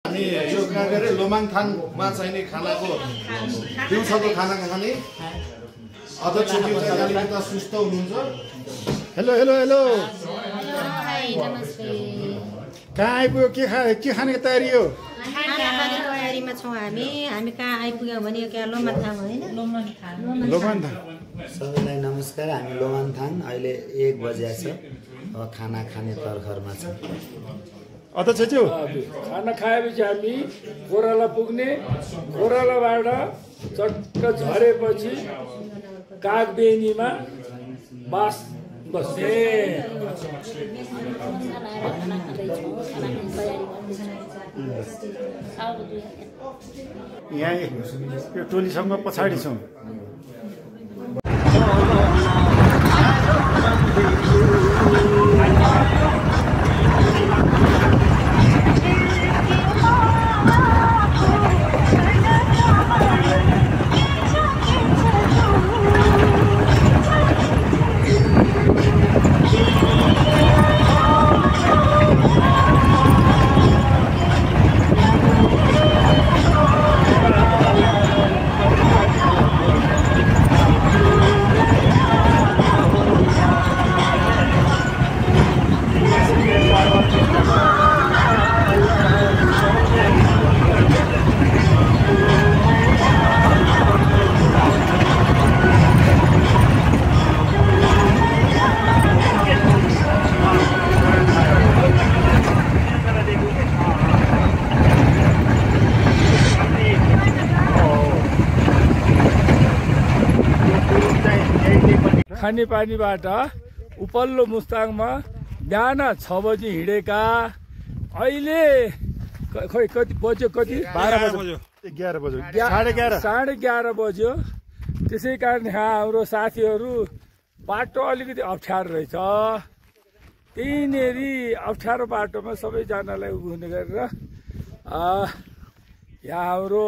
अनि यो के अरे लोमाङथाङमा चाहिने खानाको दिउँसोको खाना खाने अध्यक्षज्यू चाहिँ अलिकति सुस्त हुनुहुन्छ। हेलो हेलो हेलो हाई नमस्ते। कहाँ आइपुग्यो? के खाने तयारी हो? खाने तयारीमा छौँ हामी कहाँ आइपुग्यौँ भने क्या लोमाङथाङ होइन? लोमाङथाङ। सबैलाई नमस्कार। हामी लोमाङथाङ अहिले 1 बजे छ। अब खाना खाने तर्खरमा छ। अध्यक्षज्यू खाना खाएपछि हामी कोराला पुग्ने, कोरालाबाट चट्ट झरेपछि कागबेनीमा बस्ने। यहाँ यो टोलीसँग पछाडि छौँ। खानेपानीबाट उपल्लो मुस्ताङमा बिहान 6 बजी हिँडेका अहिले खै कति बज्यो? कति 12 बज्यो। 11 बज्यो। 11:30 बज्यो। त्यसै कारण यहाँ हाम्रो साथीहरू बाटो अलिकति अप्ठ्यारो रहेछ। त्यहीँनेरि अप्ठ्यारो बाटोमा सबैजनालाई हुने गरेर यहाँ हाम्रो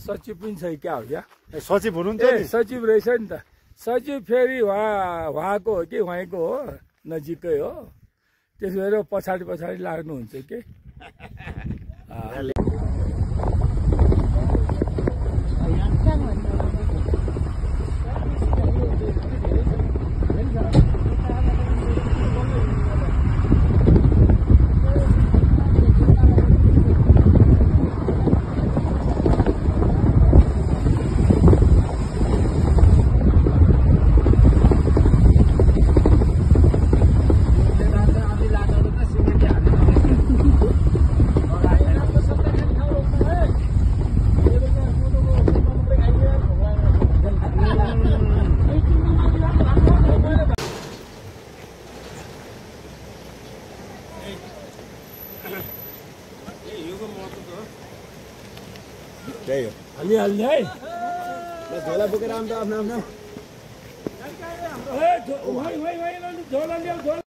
सचिव पनि छ। क्या हो क्या? सचिव हुनुहुन्छ नि? सचिव रहेछ नि त। सचिव फेरि उहाँको हो कि उहाँको हो, नजिकै हो। त्यसो भएर पछाडि लाग्नुहुन्छ के। हाल्ने है झोला बोकेर आउँछ आफ्नो आफ्नो।